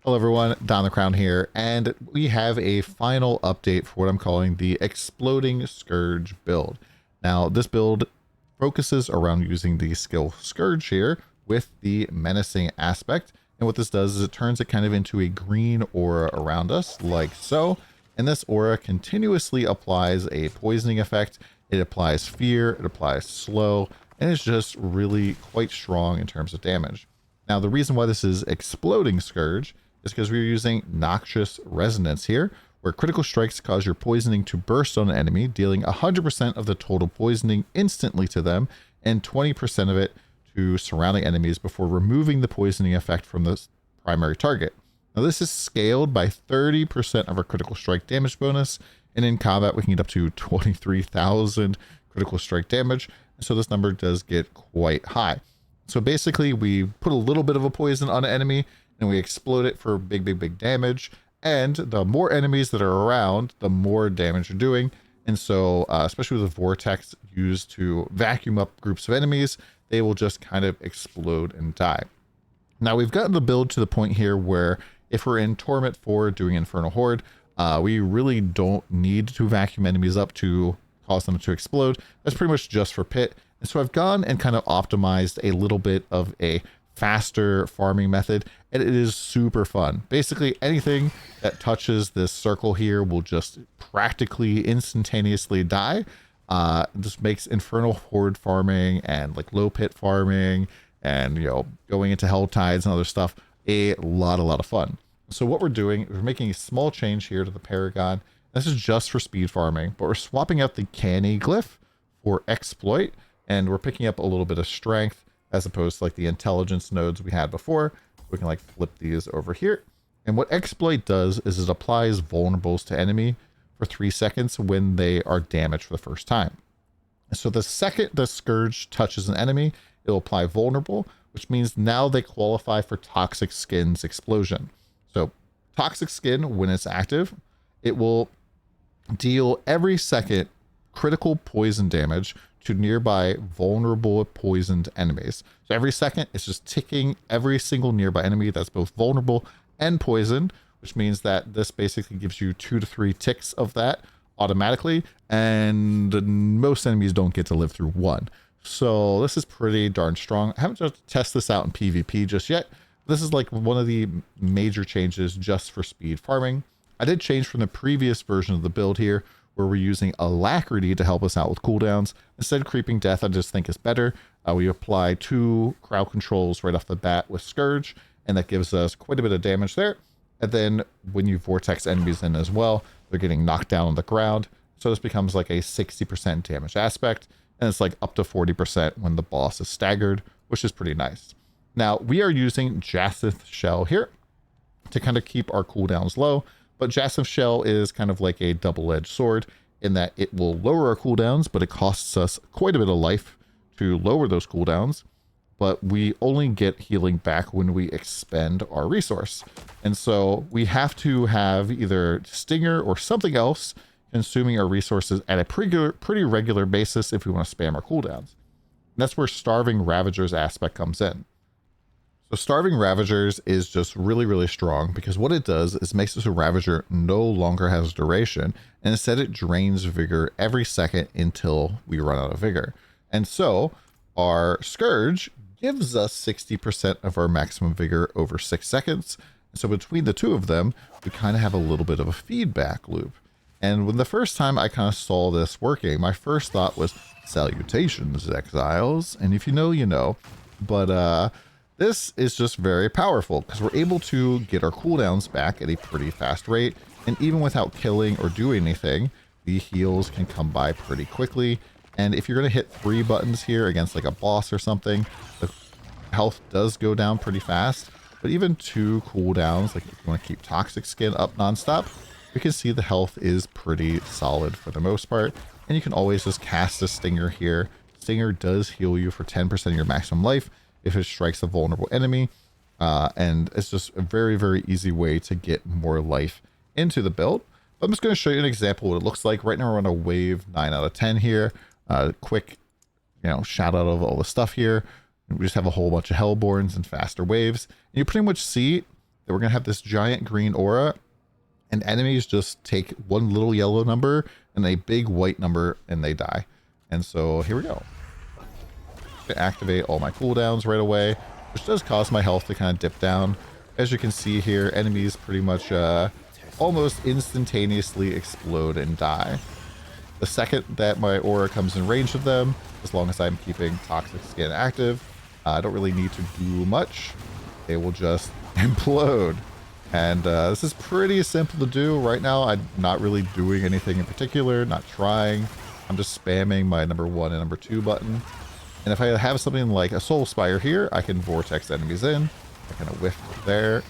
Hello everyone, DonTheCrown here, and we have a final update for what I'm calling the Exploding Scourge build. Now, this build focuses around using the skill Scourge here with the Menacing Aspect, and what this does is it turns it kind of into a green aura around us, like so, and this aura continuously applies a poisoning effect. It applies fear, it applies slow, and it's just really quite strong in terms of damage. Now, the reason why this is Exploding Scourge is because we're using Noxious Resonance here, where critical strikes cause your poisoning to burst on an enemy, dealing 100% of the total poisoning instantly to them, and 20% of it to surrounding enemies before removing the poisoning effect from the primary target. Now, this is scaled by 30% of our critical strike damage bonus, and in combat we can get up to 23,000 critical strike damage, so this number does get quite high. So basically, we put a little bit of a poison on an enemy, and we explode it for big damage. And the more enemies that are around, the more damage you're doing. And so, especially with the vortex used to vacuum up groups of enemies, they will just kind of explode and die. Now, we've gotten the build to the point here where if we're in Torment 4 doing Infernal Horde, we really don't need to vacuum enemies up to cause them to explode. That's pretty much just for Pit. And so I've gone and kind of optimized a little bit of a faster farming method, and it is super fun. Basically, anything that touches this circle here will just practically instantaneously die. This makes Infernal Horde farming and like low pit farming and, you know, going into Hell Tides and other stuff a lot of fun. So what we're doing is we're making a small change here to the Paragon. This is just for speed farming, but we're swapping out the Canny glyph for Exploit, and we're picking up a little bit of strength as opposed to like the intelligence nodes we had before. We can like flip these over here. And what Exploit does is it applies vulnerables to enemy for 3 seconds when they are damaged for the first time. So the second the Scourge touches an enemy, it'll apply vulnerable, which means now they qualify for Toxic Skin's explosion. So Toxic Skin, when it's active, it will deal every second critical poison damage to nearby vulnerable poisoned enemies. So every second it's just ticking every single nearby enemy that's both vulnerable and poisoned, which means that this basically gives you 2 to 3 ticks of that automatically, and most enemies don't get to live through one. So this is pretty darn strong. I haven't just tested this out in PvP just yet. This is like one of the major changes just for speed farming. I did change from the previous version of the build here, where we're using Alacrity to help us out with cooldowns. Instead of Creeping Death, I just think is better. We apply 2 crowd controls right off the bat with Scourge, and that gives us quite a bit of damage there. And then when you vortex enemies in as well, they're getting knocked down on the ground. So this becomes like a 60% damage aspect, and it's like up to 40% when the boss is staggered, which is pretty nice. Now, we are using Jacinth Shell here to kind of keep our cooldowns low. But Jacinth Shell is kind of like a double-edged sword in that it will lower our cooldowns, but it costs us quite a bit of life to lower those cooldowns. But we only get healing back when we expend our resource. And so we have to have either Stinger or something else consuming our resources at a pretty regular basis if we want to spam our cooldowns. And that's where Starving Ravagers aspect comes in. So Starving Ravagers is just really strong because what it does is makes it so Ravager no longer has duration, and instead it drains vigor every second until we run out of vigor. And so our Scourge gives us 60% of our maximum vigor over 6 seconds. And so between the two of them, we kind of have a little bit of a feedback loop. And when the first time I kind of saw this working, my first thought was, salutations, exiles. And if you know, you know. But this is just very powerful because we're able to get our cooldowns back at a pretty fast rate. And even without killing or doing anything, the heals can come by pretty quickly. And if you're going to hit 3 buttons here against like a boss or something, the health does go down pretty fast. But even 2 cooldowns, like if you want to keep Toxic Skin up nonstop, we can see the health is pretty solid for the most part. And you can always just cast a Stinger here. Stinger does heal you for 10% of your maximum life if it strikes a vulnerable enemy, and it's just a very easy way to get more life into the build. But I'm just going to show you an example of what it looks like. Right now we're on a wave 9 out of 10 here. Quick, shout out of all the stuff here. We just have a whole bunch of Hellborns and faster waves. And you pretty much see that we're going to have this giant green aura, and enemies just take one little yellow number and a big white number and they die. And so here we go. Activate all my cooldowns right away, which does cause my health to kind of dip down. As you can see here, enemies pretty much almost instantaneously explode and die. The second that my aura comes in range of them, as long as I'm keeping Toxic Skin active, I don't really need to do much. They will just implode. And this is pretty simple to do. Right now, I'm not really doing anything in particular, not trying. I'm just spamming my number 1 and number 2 button. And if I have something like a Soul Spire here, I can vortex enemies in. I kind of whiff there.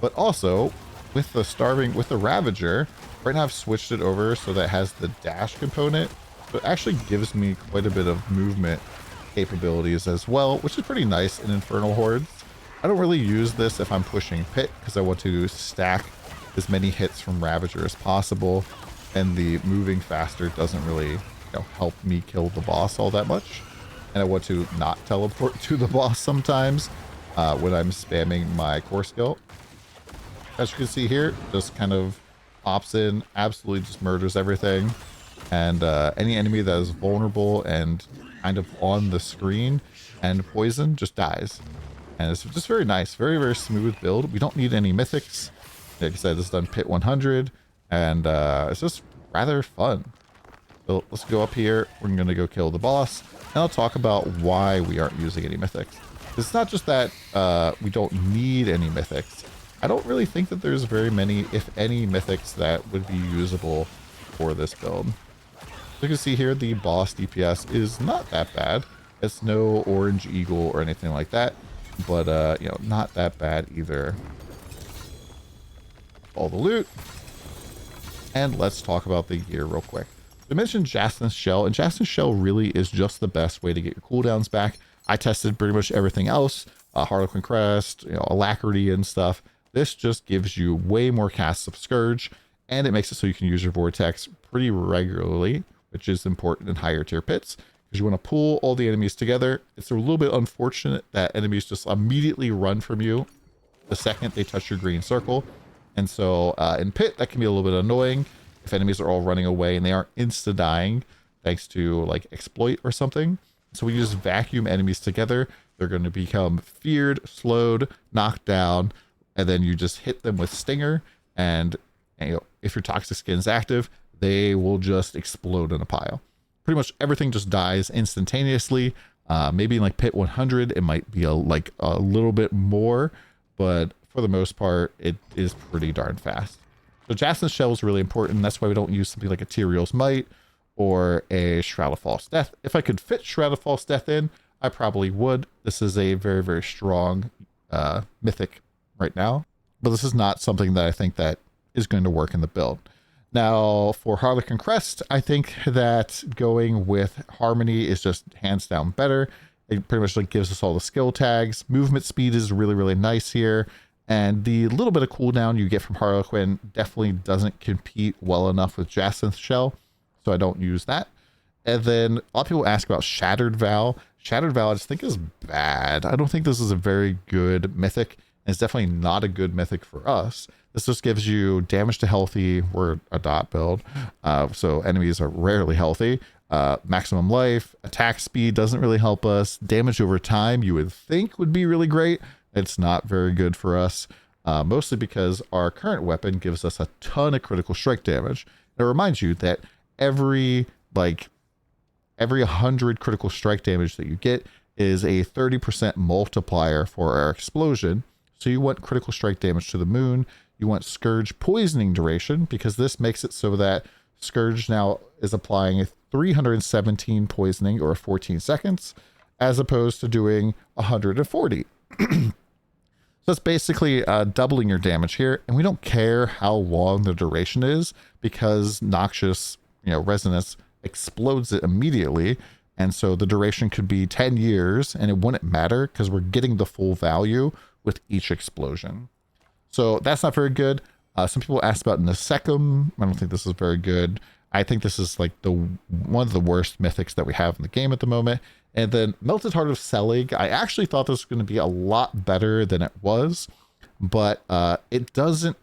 But also, with the Ravager, right now I've switched it over so that it has the dash component. So it actually gives me quite a bit of movement capabilities as well, which is pretty nice in Infernal Hordes. I don't really use this if I'm pushing Pit, because I want to stack as many hits from Ravager as possible. And the moving faster doesn't really, help me kill the boss all that much. And I want to not teleport to the boss sometimes when I'm spamming my core skill. As you can see here, just kind of pops in, absolutely just murders everything. And any enemy that is vulnerable and kind of on the screen and poison just dies. And it's just very nice, very, very smooth build. We don't need any mythics. Like I said, this is done Pit 100, and it's just rather fun. So let's go up here. We're going to go kill the boss, and I'll talk about why we aren't using any mythics. It's not just that we don't need any mythics. I don't really think that there's very many, if any, mythics that would be usable for this build. As you can see here, the boss DPS is not that bad. It's no Orange Eagle or anything like that, but not that bad either. All the loot. And let's talk about the gear real quick. I mentioned Jason's Shell, and Jason's Shell really is just the best way to get your cooldowns back. I tested pretty much everything else, Harlequin Crest, Alacrity and stuff. This just gives you way more casts of Scourge, and it makes it so you can use your Vortex pretty regularly, which is important in higher tier pits, because you want to pull all the enemies together. It's a little bit unfortunate that enemies just immediately run from you the second they touch your green circle. And so in pit, that can be a little bit annoying if enemies are all running away and they aren't insta-dying thanks to like exploit or something. So when you just vacuum enemies together, they're going to become feared, slowed, knocked down, and then you just hit them with Stinger, and if your Toxic Skin is active, they will just explode in a pile. Pretty much everything just dies instantaneously. Maybe in like Pit 100, it might be a little bit more, but for the most part, it is pretty darn fast. So Jason's Shell is really important. That's why we don't use something like a Tyrael's Might or a Shroud of False Death. If I could fit Shroud of False Death in, I probably would. This is a very, very strong mythic right now, but this is not something that I think that is going to work in the build. Now for Harlequin Crest, I think that going with Harmony is just hands down better. It pretty much like gives us all the skill tags. Movement speed is really, really nice here. And the little bit of cooldown you get from Harlequin definitely doesn't compete well enough with Jason's Shell, so I don't use that. And then a lot of people ask about Shattered Vow. Shattered Vow I just think is bad. I don't think this is a very good mythic, and it's definitely not a good mythic for us. This just gives you damage to healthy. We're a dot build, so enemies are rarely healthy. Maximum life, attack speed doesn't really help us. Damage over time you would think would be really great. It's not very good for us, mostly because our current weapon gives us a ton of critical strike damage. And it reminds you that every 100 critical strike damage that you get is a 30% multiplier for our explosion. So you want critical strike damage to the moon. You want Scourge poisoning duration, because this makes it so that Scourge now is applying a 317 poisoning or 14 seconds, as opposed to doing 140. So it's basically doubling your damage here, and we don't care how long the duration is, because Noxious Resonance explodes it immediately, and so the duration could be 10 years and it wouldn't matter because we're getting the full value with each explosion. So that's not very good. Some people asked about Nisecum. I don't think this is very good. I think this is like one of the worst mythics that we have in the game at the moment. And then Melted Heart of Selig, I actually thought this was going to be a lot better than it was. but it doesn't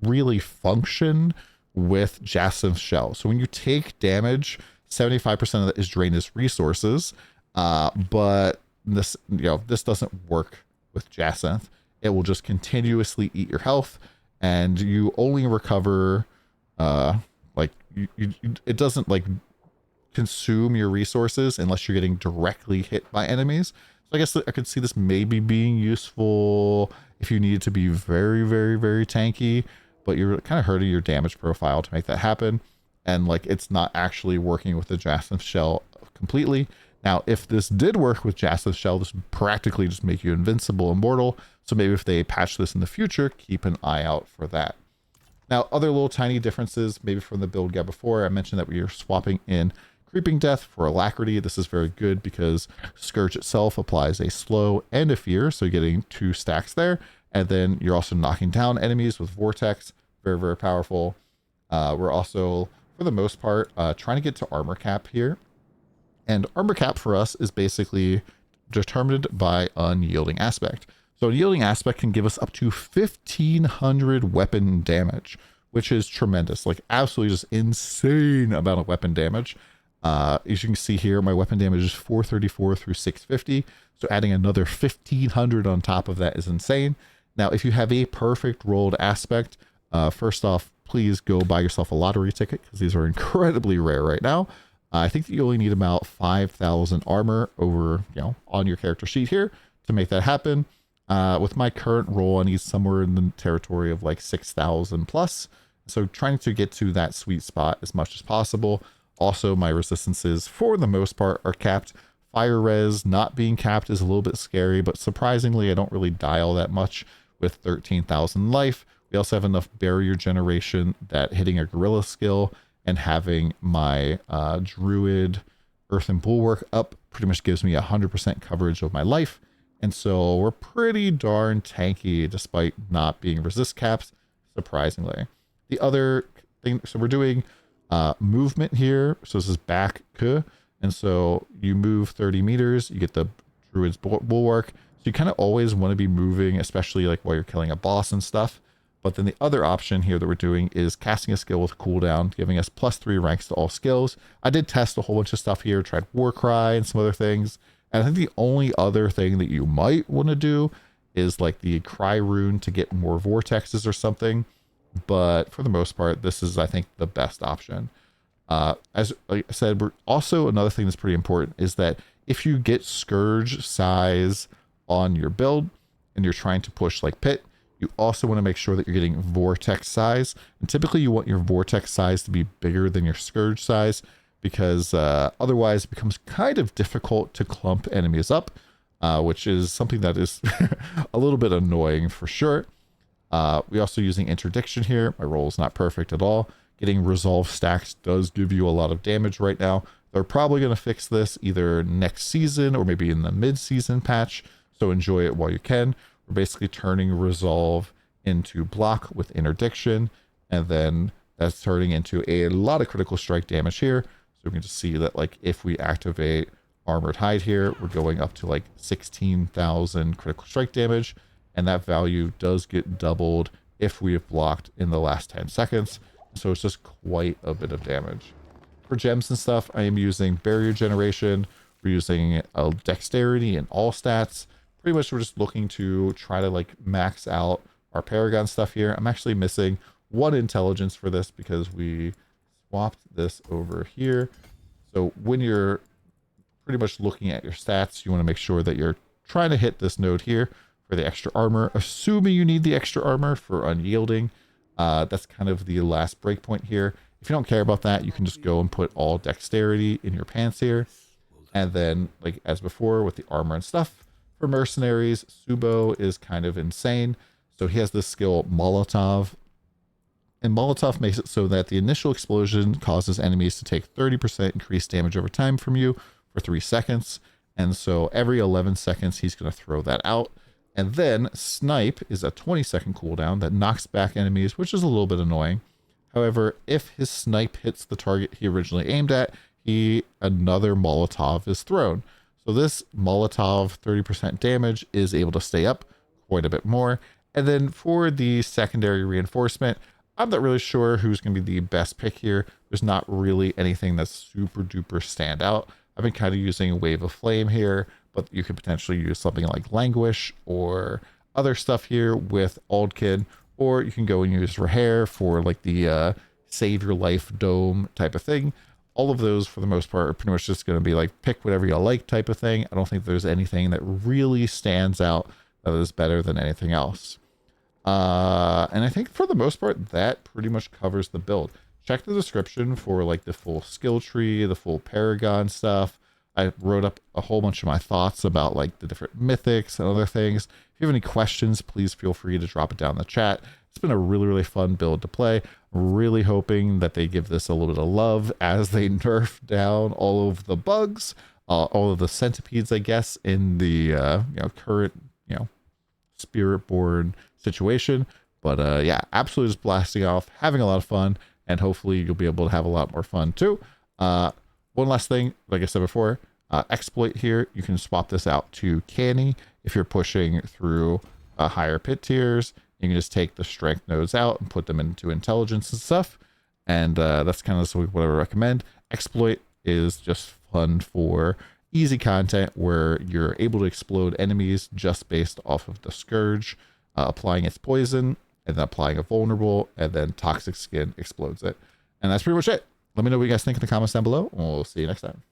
really function with Jacinth's shell. So when you take damage, 75% of that is drained as resources, but this, this doesn't work with Jacinth. It will just continuously eat your health, and you only recover, it doesn't like consume your resources unless you're getting directly hit by enemies. So I guess I could see this maybe being useful if you needed to be very, very, very tanky, but you're kind of hurting your damage profile to make that happen. And like, it's not actually working with the Jacinth shell completely. Now, if this did work with Jacinth shell, this would practically just make you invincible, immortal. So maybe if they patch this in the future, keep an eye out for that. Now, other little tiny differences, maybe from the build guide before, I mentioned that we are swapping in Creeping Death for Alacrity. This is very good because Scourge itself applies a slow and a fear, so you're getting 2 stacks there. And then you're also knocking down enemies with Vortex. Very, very powerful. We're also, for the most part, trying to get to armor cap here. And armor cap for us is basically determined by Unyielding Aspect. So Unyielding Aspect can give us up to 1,500 weapon damage, which is tremendous. Like, absolutely just insane amount of weapon damage. As you can see here, my weapon damage is 434 through 650. So adding another 1,500 on top of that is insane. Now, if you have a perfect rolled aspect, first off, please go buy yourself a lottery ticket because these are incredibly rare right now. I think that you only need about 5,000 armor over, on your character sheet here to make that happen. With my current roll, I need somewhere in the territory of like 6,000 plus. So trying to get to that sweet spot as much as possible. Also, my resistances, for the most part, are capped. Fire res not being capped is a little bit scary, but surprisingly, I don't really die all that much with 13,000 life. We also have enough barrier generation that hitting a gorilla skill and having my druid earthen bulwark up pretty much gives me 100% coverage of my life. And so we're pretty darn tanky despite not being resist caps, surprisingly. The other thing, so we're doing movement here. So this is back, and so you move 30 meters, you get the druid's bulwark. So you kind of always want to be moving, especially like while you're killing a boss and stuff. But then the other option here that we're doing is casting a skill with cooldown, giving us +3 ranks to all skills. I did test a whole bunch of stuff here, tried Warcry and some other things. And I think the only other thing that you might want to do is like the Cry rune to get more vortexes or something. But for the most part, this is, I think, the best option. As like I said, we're also, another thing that's pretty important is that if you get Scourge size on your build and you're trying to push like Pit, you also want to make sure that you're getting Vortex size. And typically you want your Vortex size to be bigger than your Scourge size because otherwise it becomes kind of difficult to clump enemies up, which is something that is a little bit annoying for sure. We're also using Interdiction here. My roll is not perfect at all. Getting Resolve stacks does give you a lot of damage right now. They're probably going to fix this either next season or maybe in the mid-season patch, so enjoy it while you can. We're basically turning Resolve into block with Interdiction, and then that's turning into a lot of critical strike damage here. So we can just see that like if we activate Armored Hide here, we're going up to like 16,000 critical strike damage, and that value does get doubled if we have blocked in the last 10 seconds. So it's just quite a bit of damage. For gems and stuff, I am using barrier generation. We're using dexterity and all stats. Pretty much we're just looking to try to like max out our Paragon stuff here. I'm actually missing 1 intelligence for this because we swapped this over here. So when you're pretty much looking at your stats, you want to make sure that you're trying to hit this node here for the extra armor, assuming you need the extra armor for Unyielding. That's kind of the last breakpoint here. If you don't care about that, you can just go and put all dexterity in your pants here. And then, like as before, with the armor and stuff, for mercenaries, Subo is kind of insane. So he has this skill, Molotov. And Molotov makes it so that the initial explosion causes enemies to take 30% increased damage over time from you for 3 seconds. And so every 11 seconds, he's going to throw that out. And then Snipe is a 20-second cooldown that knocks back enemies, which is a little bit annoying. However, if his snipe hits the target he originally aimed at, another Molotov is thrown. So this Molotov 30% damage is able to stay up quite a bit more. And then for the secondary reinforcement, I'm not really sure who's going to be the best pick here. There's not really anything that's super duper stand out. I've been kind of using Wave of Flame here, but you could potentially use something like Languish or other stuff here with Aldkid, or you can go and use Rahair for like the save your life dome type of thing. All of those for the most part are pretty much just going to be like pick whatever you like type of thing. I don't think there's anything that really stands out that is better than anything else. And I think for the most part, that pretty much covers the build. Check the description for like the full skill tree, the full Paragon stuff. I wrote up a whole bunch of my thoughts about like the different mythics and other things. If you have any questions, please feel free to drop it down in the chat. It's been a really, really fun build to play. I'm really hoping that they give this a little bit of love as they nerf down all of the bugs, all of the centipedes, I guess, in the current Spiritborn situation. But yeah, absolutely just blasting off, having a lot of fun, and hopefully you'll be able to have a lot more fun too. One last thing, like I said before, exploit here, you can swap this out to Canny if you're pushing through higher pit tiers. You can just take the strength nodes out and put them into intelligence and stuff, and that's kind of what I recommend. Exploit is just fun for easy content where you're able to explode enemies just based off of the Scourge, applying its poison, and then applying a vulnerable, and then Toxic Skin explodes it. And that's pretty much it. Let me know what you guys think in the comments down below, and we'll see you next time.